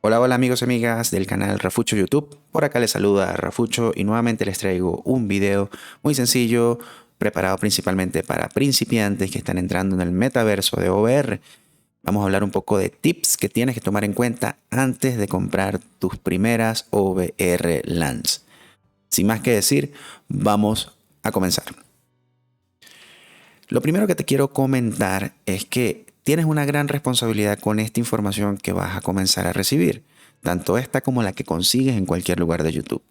Hola, hola amigos y amigas del canal Rafucho YouTube. Por acá les saluda Rafucho y nuevamente les traigo un video muy sencillo, preparado principalmente para principiantes que están entrando en el metaverso de VR. Vamos a hablar un poco de tips que tienes que tomar en cuenta antes de comprar tus primeras VR Lands. Sin más que decir, vamos a comenzar. Lo primero que te quiero comentar es que tienes una gran responsabilidad con esta información que vas a comenzar a recibir, tanto esta como la que consigues en cualquier lugar de YouTube.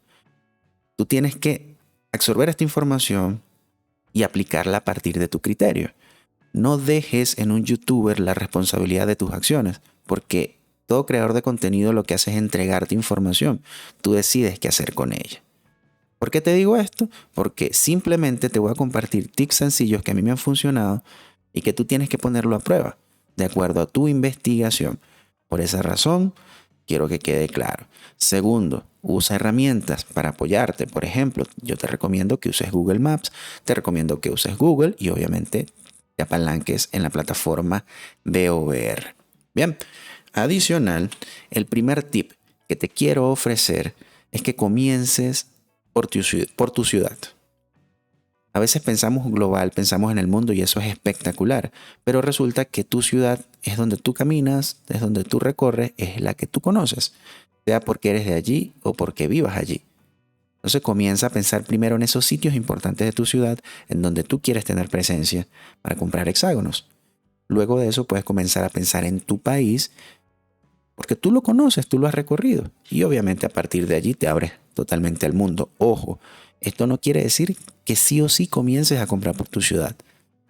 Tú tienes que absorber esta información y aplicarla a partir de tu criterio. No dejes en un youtuber la responsabilidad de tus acciones, porque todo creador de contenido lo que hace es entregarte información. Tú decides qué hacer con ella. ¿Por qué te digo esto? Porque simplemente te voy a compartir tips sencillos que a mí me han funcionado y que tú tienes que ponerlo a prueba, de acuerdo a tu investigación. Por esa razón, quiero que quede claro. Segundo, usa herramientas para apoyarte. Por ejemplo, yo te recomiendo que uses Google Maps, te recomiendo que uses Google y obviamente te apalanques en la plataforma de VR. Bien, adicional, el primer tip que te quiero ofrecer es que comiences por tu ciudad. A veces pensamos global, pensamos en el mundo y eso es espectacular, pero resulta que tu ciudad es donde tú caminas, es donde tú recorres, es la que tú conoces, sea porque eres de allí o porque vivas allí. Entonces comienza a pensar primero en esos sitios importantes de tu ciudad en donde tú quieres tener presencia para comprar hexágonos. Luego de eso puedes comenzar a pensar en tu país porque tú lo conoces, tú lo has recorrido y obviamente a partir de allí te abres totalmente al mundo. Ojo, esto no quiere decir que sí o sí comiences a comprar por tu ciudad,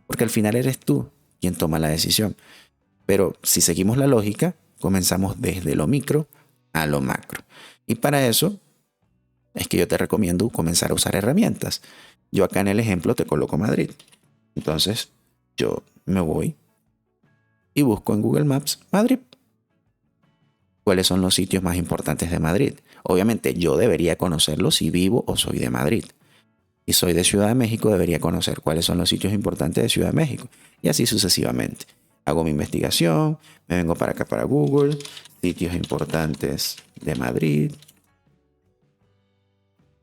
porque al final eres tú quien toma la decisión. Pero si seguimos la lógica, comenzamos desde lo micro a lo macro. Y para eso es que yo te recomiendo comenzar a usar herramientas. Yo acá en el ejemplo te coloco Madrid. Entonces yo me voy y busco en Google Maps Madrid. ¿Cuáles son los sitios más importantes de Madrid? Obviamente yo debería conocerlos si vivo o soy de Madrid. Y soy de Ciudad de México, debería conocer cuáles son los sitios importantes de Ciudad de México. Y así sucesivamente. Hago mi investigación, me vengo para acá para Google, sitios importantes de Madrid.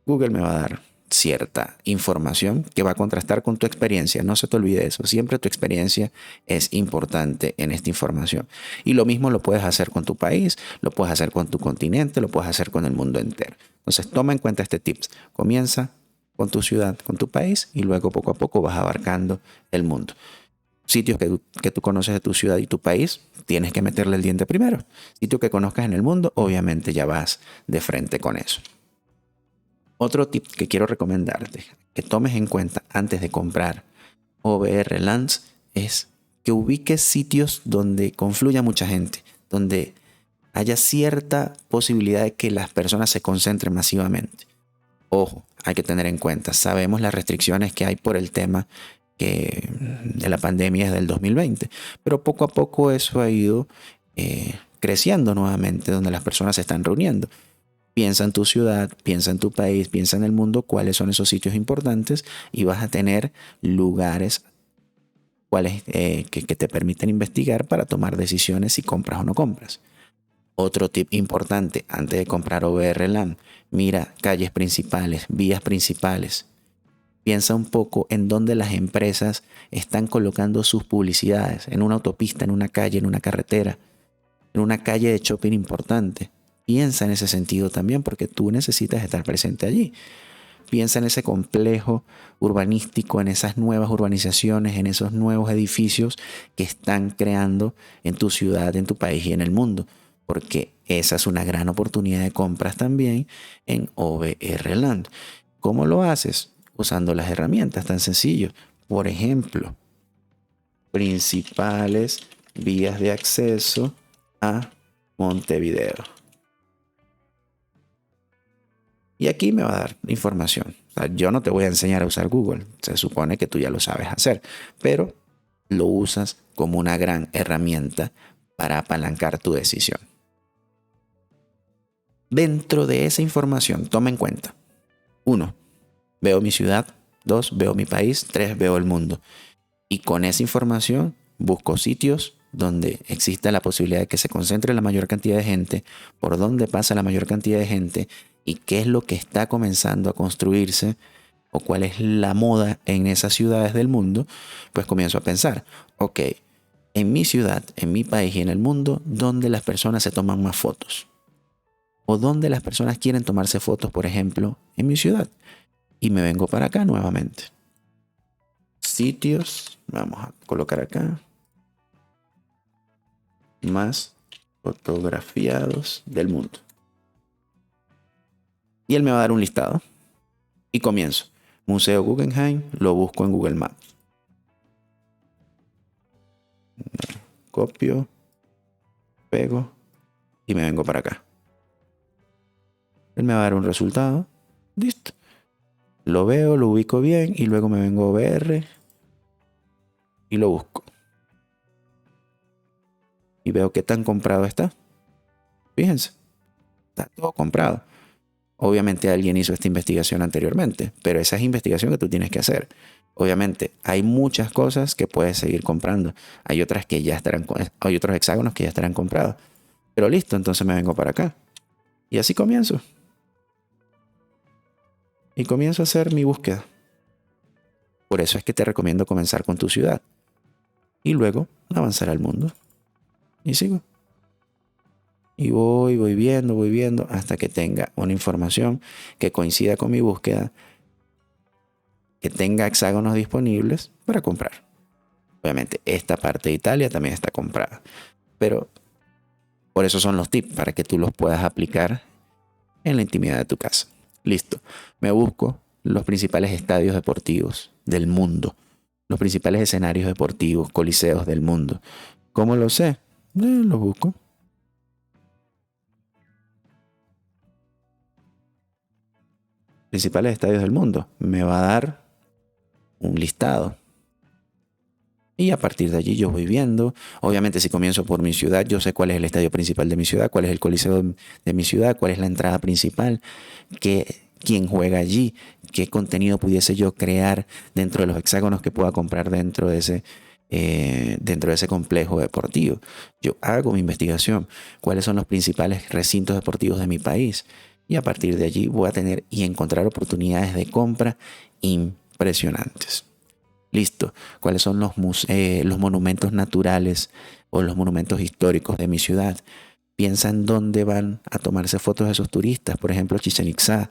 Google me va a dar cierta información que va a contrastar con tu experiencia. No se te olvide eso. Siempre tu experiencia es importante en esta información. Y lo mismo lo puedes hacer con tu país, lo puedes hacer con tu continente, lo puedes hacer con el mundo entero. Entonces toma en cuenta este tips. Comienza con tu ciudad, con tu país y luego poco a poco vas abarcando el mundo. Sitios que tú conoces de tu ciudad y tu país, tienes que meterle el diente primero. Sitio que conozcas en el mundo, obviamente ya vas de frente con eso. Otro tip que quiero recomendarte, que tomes en cuenta antes de comprar OVR Lands, es que ubiques sitios donde confluya mucha gente, donde haya cierta posibilidad de que las personas se concentren masivamente. Ojo, hay que tener en cuenta, sabemos las restricciones que hay por el tema de la pandemia desde el 2020, pero poco a poco eso ha ido creciendo nuevamente, donde las personas se están reuniendo. Piensa en tu ciudad, piensa en tu país, piensa en el mundo, cuáles son esos sitios importantes y vas a tener lugares que te permiten investigar para tomar decisiones si compras o no compras. Otro tip importante antes de comprar VR Land, mira calles principales, vías principales. Piensa un poco en dónde las empresas están colocando sus publicidades, en una autopista, en una calle, en una carretera, en una calle de shopping importante. Piensa en ese sentido también porque tú necesitas estar presente allí. Piensa en ese complejo urbanístico, en esas nuevas urbanizaciones, en esos nuevos edificios que están creando en tu ciudad, en tu país y en el mundo. Porque esa es una gran oportunidad de compras también en OVR Land. ¿Cómo lo haces? Usando las herramientas tan sencillo. Por ejemplo, principales vías de acceso a Montevideo. Y aquí me va a dar información. O sea, yo no te voy a enseñar a usar Google. Se supone que tú ya lo sabes hacer. Pero lo usas como una gran herramienta para apalancar tu decisión. Dentro de esa información, toma en cuenta. 1. Veo mi ciudad. 2. Veo mi país. 3. Veo el mundo. Y con esa información busco sitios donde exista la posibilidad de que se concentre la mayor cantidad de gente, por dónde pasa la mayor cantidad de gente y qué es lo que está comenzando a construirse o cuál es la moda en esas ciudades del mundo, pues comienzo a pensar, ok, en mi ciudad, en mi país y en el mundo, ¿dónde las personas se toman más fotos? O dónde las personas quieren tomarse fotos, por ejemplo, en mi ciudad. Y me vengo para acá nuevamente. Sitios, vamos a colocar acá, más fotografiados del mundo. Y él me va a dar un listado. Y comienzo. Museo Guggenheim, lo busco en Google Maps. Copio, pego y me vengo para acá. Él me va a dar un resultado. Listo. Lo veo, lo ubico bien y luego me vengo a OBR y lo busco. Y veo qué tan comprado está. Fíjense, está todo comprado. Obviamente alguien hizo esta investigación anteriormente, pero esa es investigación que tú tienes que hacer. Obviamente hay muchas cosas que puedes seguir comprando. Hay otras que ya estarán, hay otros hexágonos que ya estarán comprados. Pero listo, entonces me vengo para acá. Y así comienzo. Y comienzo a hacer mi búsqueda. Por eso es que te recomiendo comenzar con tu ciudad. Y luego avanzar al mundo. Y sigo. Y voy viendo hasta que tenga una información que coincida con mi búsqueda, que tenga hexágonos disponibles para comprar. Obviamente esta parte de Italia también está comprada, pero por eso son los tips, para que tú los puedas aplicar en la intimidad de tu casa. Listo, me busco los principales estadios deportivos del mundo, los principales escenarios deportivos, coliseos del mundo. ¿Cómo lo sé? Los busco. Principales estadios del mundo. Me va a dar un listado. Y a partir de allí yo voy viendo. Obviamente si comienzo por mi ciudad, yo sé cuál es el estadio principal de mi ciudad, cuál es el coliseo de mi ciudad, cuál es la entrada principal, quién juega allí, qué contenido pudiese yo crear dentro de los hexágonos que pueda comprar dentro de ese complejo deportivo. Yo hago mi investigación, cuáles son los principales recintos deportivos de mi país. Y a partir de allí voy a tener y encontrar oportunidades de compra impresionantes. Listo. ¿Cuáles son los monumentos naturales o los monumentos históricos de mi ciudad? Piensa en dónde van a tomarse fotos de esos turistas. Por ejemplo, Chichén Itzá,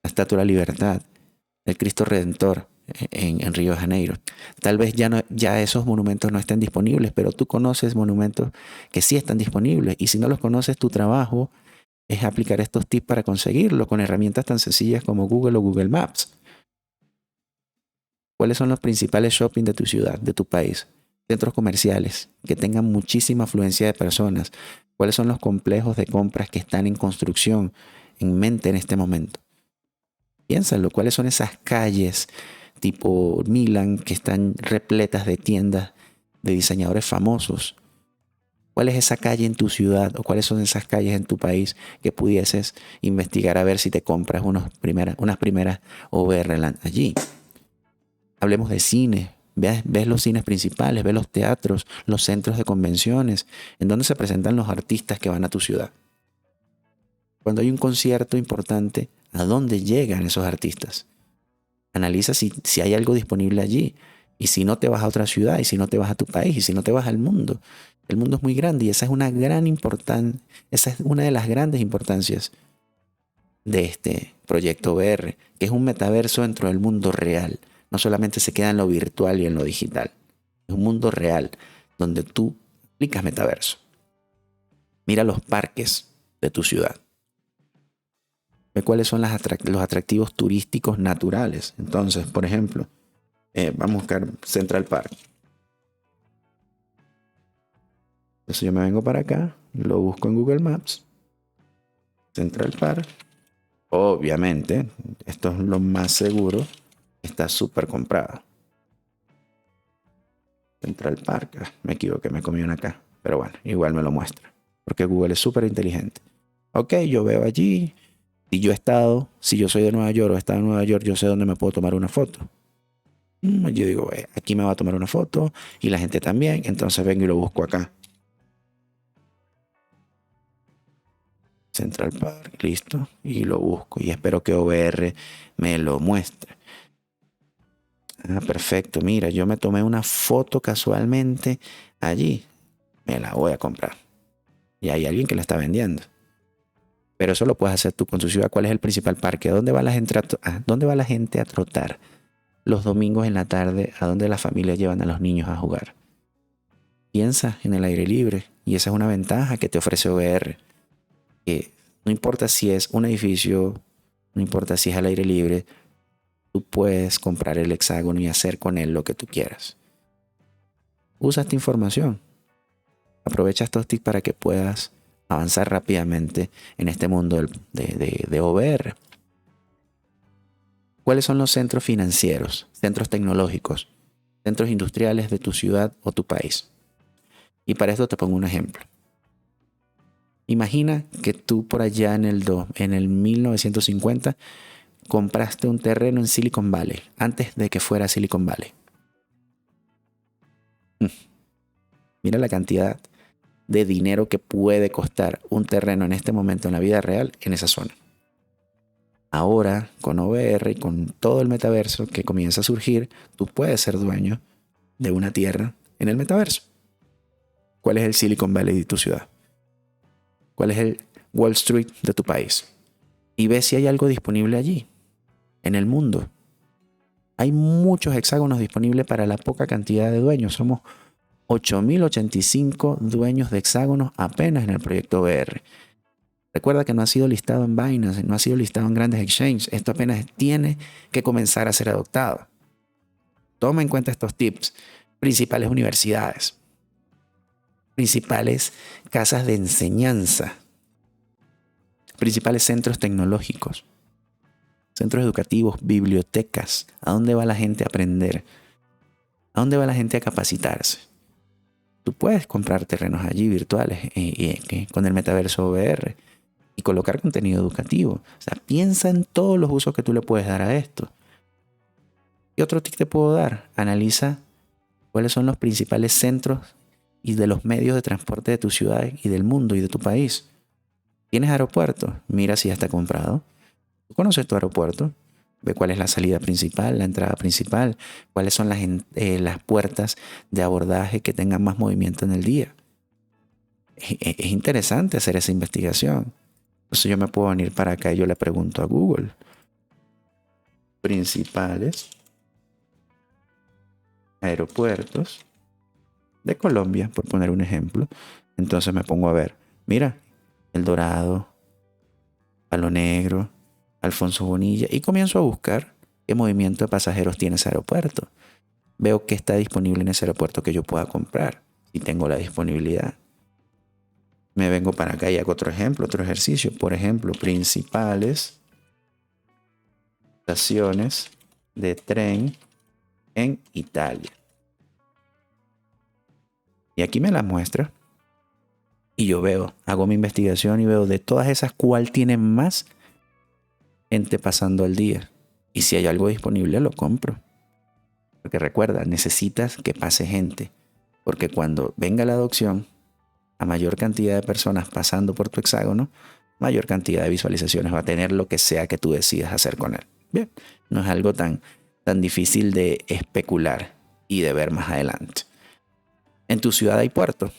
la Estatua de la Libertad, el Cristo Redentor en Río de Janeiro. Tal vez ya esos monumentos no estén disponibles, pero tú conoces monumentos que sí están disponibles. Y si no los conoces, tu trabajo es aplicar estos tips para conseguirlo con herramientas tan sencillas como Google o Google Maps. ¿Cuáles son los principales shopping de tu ciudad, de tu país? Centros comerciales que tengan muchísima afluencia de personas. ¿Cuáles son los complejos de compras que están en construcción en mente en este momento? Piénsalo, ¿cuáles son esas calles tipo Milán que están repletas de tiendas de diseñadores famosos? ¿Cuál es esa calle en tu ciudad o cuáles son esas calles en tu país que pudieses investigar a ver si te compras unas primeras OVR allí? Hablemos de cine. Ves los cines principales, ves los teatros, los centros de convenciones, en donde se presentan los artistas que van a tu ciudad. Cuando hay un concierto importante, ¿a dónde llegan esos artistas? Analiza si hay algo disponible allí. Y si no te vas a otra ciudad, y si no te vas a tu país, y si no te vas al mundo. El mundo es muy grande y esa es una de las grandes importancias de este proyecto VR, que es un metaverso dentro del mundo real. No solamente se queda en lo virtual y en lo digital. Es un mundo real donde tú aplicas metaverso. Mira los parques de tu ciudad. Ve cuáles son los atractivos turísticos naturales. Entonces, por ejemplo, vamos a buscar Central Park. Entonces yo me vengo para acá, lo busco en Google Maps. Central Park. Obviamente, esto es lo más seguro. Está súper comprado. Central Park. Me equivoqué, me comí una acá. Pero bueno, igual me lo muestra. Porque Google es súper inteligente. Ok, yo veo allí. Si yo soy de Nueva York o he estado en Nueva York, yo sé dónde me puedo tomar una foto. Yo digo, aquí me va a tomar una foto y la gente también, entonces vengo y lo busco acá. Central Park, listo, y lo busco y espero que OBR me lo muestre. Ah, perfecto, mira, yo me tomé una foto casualmente allí, me la voy a comprar. Y hay alguien que la está vendiendo. Pero eso lo puedes hacer tú con tu ciudad. ¿Cuál es el principal parque? ¿Dónde va la gente dónde va la gente a trotar los domingos en la tarde? ¿A dónde las familias llevan a los niños a jugar? Piensa en el aire libre y esa es una ventaja que te ofrece OBR. Que no importa si es un edificio, no importa si es al aire libre, tú puedes comprar el hexágono y hacer con él lo que tú quieras. Usa esta información. Aprovecha estos tips para que puedas avanzar rápidamente en este mundo de OBR. ¿Cuáles son los centros financieros, centros tecnológicos, centros industriales de tu ciudad o tu país? Y para esto te pongo un ejemplo. Imagina que tú por allá en el 1950 compraste un terreno en Silicon Valley, antes de que fuera Silicon Valley. Mira la cantidad de dinero que puede costar un terreno en este momento en la vida real en esa zona. Ahora, con OBR y con todo el metaverso que comienza a surgir, tú puedes ser dueño de una tierra en el metaverso. ¿Cuál es el Silicon Valley de tu ciudad? ¿Cuál es el Wall Street de tu país? Y ve si hay algo disponible allí, en el mundo. Hay muchos hexágonos disponibles para la poca cantidad de dueños. Somos 8.085 dueños de hexágonos apenas en el proyecto OBR. Recuerda que no ha sido listado en Binance, no ha sido listado en grandes exchanges. Esto apenas tiene que comenzar a ser adoptado. Toma en cuenta estos tips. Principales universidades, principales casas de enseñanza, principales centros tecnológicos, centros educativos, bibliotecas. ¿A dónde va la gente a aprender? ¿A dónde va la gente a capacitarse? Tú puedes comprar terrenos allí virtuales con el metaverso VR y colocar contenido educativo. O sea, piensa en todos los usos que tú le puedes dar a esto. ¿Qué otro tip te puedo dar? Analiza cuáles son los principales centros y de los medios de transporte de tu ciudad y del mundo y de tu país. ¿Tienes aeropuerto? Mira si ya está comprado. ¿Tú conoces tu aeropuerto? Ve cuál es la salida principal, la entrada principal, cuáles son las puertas de abordaje que tengan más movimiento en el día. Es interesante hacer esa investigación. Entonces yo me puedo venir para acá y yo le pregunto a Google. Principales aeropuertos de Colombia, por poner un ejemplo. Entonces me pongo a ver, mira, El Dorado, Palo Negro, Alfonso Bonilla, y comienzo a buscar qué movimiento de pasajeros tiene ese aeropuerto. Veo qué está disponible en ese aeropuerto que yo pueda comprar, si tengo la disponibilidad. Me vengo para acá y hago otro ejemplo, otro ejercicio. Por ejemplo, principales estaciones de tren en Italia. Y aquí me las muestra. Y yo veo, hago mi investigación y veo de todas esas cuál tiene más gente pasando al día. Y si hay algo disponible, lo compro. Porque recuerda, necesitas que pase gente. Porque cuando venga la adopción, a mayor cantidad de personas pasando por tu hexágono, mayor cantidad de visualizaciones va a tener lo que sea que tú decidas hacer con él. Bien, no es algo tan difícil de especular y de ver más adelante. En tu ciudad hay puerto.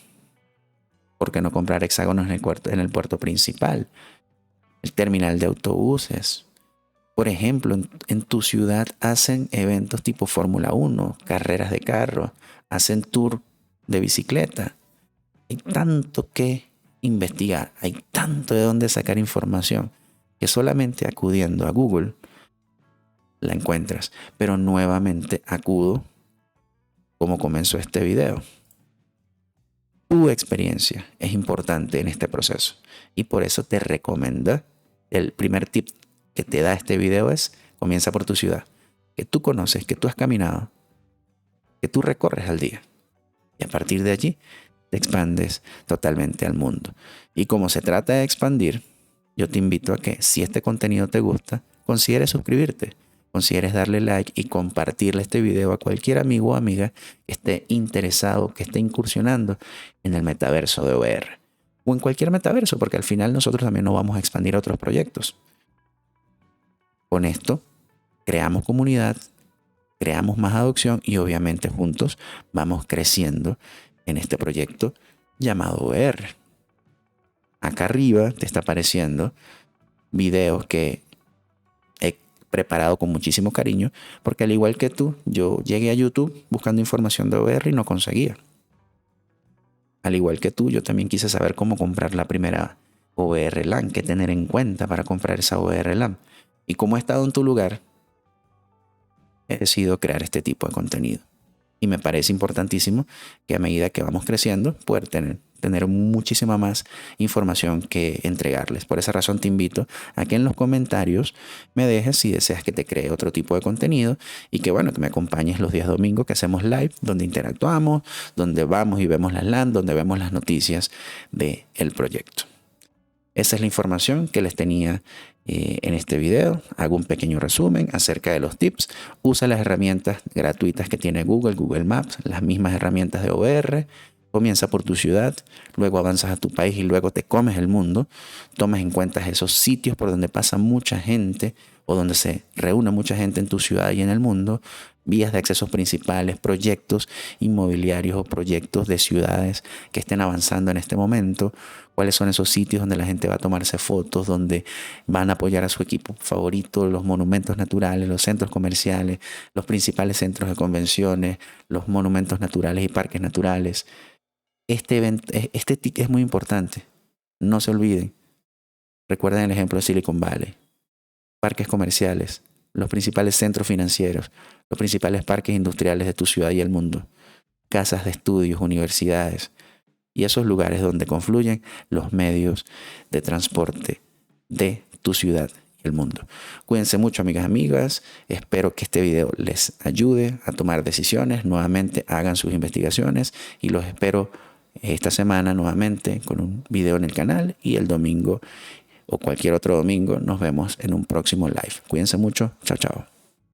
¿Por qué no comprar hexágonos en el puerto principal? El terminal de autobuses. Por ejemplo, en tu ciudad hacen eventos tipo Fórmula 1, carreras de carro, hacen tour de bicicleta. Hay tanto que investigar, hay tanto de dónde sacar información, que solamente acudiendo a Google la encuentras. Pero nuevamente acudo como comenzó este video. Tu experiencia es importante en este proceso y por eso te recomiendo, el primer tip que te da este video es: comienza por tu ciudad, que tú conoces, que tú has caminado, que tú recorres al día, y a partir de allí te expandes totalmente al mundo. Y como se trata de expandir, yo te invito a que, si este contenido te gusta, consideres suscribirte, consideres darle like y compartirle este video a cualquier amigo o amiga que esté interesado, que esté incursionando en el metaverso de VR. O en cualquier metaverso, porque al final nosotros también nos vamos a expandir a otros proyectos. Con esto, creamos comunidad, creamos más adopción y obviamente juntos vamos creciendo en este proyecto llamado VR. Acá arriba te está apareciendo videos que he preparado con muchísimo cariño, porque al igual que tú, yo llegué a YouTube buscando información de VR y no conseguía. Al igual que tú, yo también quise saber cómo comprar la primera VR LAN, qué tener en cuenta para comprar esa VR LAN. Y como he estado en tu lugar, he decidido crear este tipo de contenido. Y me parece importantísimo que a medida que vamos creciendo, poder tener muchísima más información que entregarles. Por esa razón te invito a que en los comentarios me dejes si deseas que te cree otro tipo de contenido y que bueno, que me acompañes los días domingos que hacemos live, donde interactuamos, donde vamos y vemos las LAN, donde vemos las noticias del proyecto. Esa es la información que les tenía en este video. Hago un pequeño resumen acerca de los tips. Usa las herramientas gratuitas que tiene Google, Google Maps, las mismas herramientas de VR. Comienza por tu ciudad, luego avanzas a tu país y luego te comes el mundo. Tomas en cuenta esos sitios por donde pasa mucha gente o donde se reúne mucha gente en tu ciudad y en el mundo. Vías de accesos principales, proyectos inmobiliarios o proyectos de ciudades que estén avanzando en este momento. Cuáles son esos sitios donde la gente va a tomarse fotos, donde van a apoyar a su equipo favorito, los monumentos naturales, los centros comerciales, los principales centros de convenciones, los monumentos naturales y parques naturales. Este TIC es muy importante. No se olviden. Recuerden el ejemplo de Silicon Valley. Parques comerciales, los principales centros financieros, los principales parques industriales de tu ciudad y el mundo, casas de estudios, universidades y esos lugares donde confluyen los medios de transporte de tu ciudad y el mundo. Cuídense mucho, amigas y amigas. Espero que este video les ayude a tomar decisiones. Nuevamente hagan sus investigaciones y los espero esta semana nuevamente con un video en el canal y el domingo o cualquier otro domingo nos vemos en un próximo live. Cuídense mucho. Chao, chao.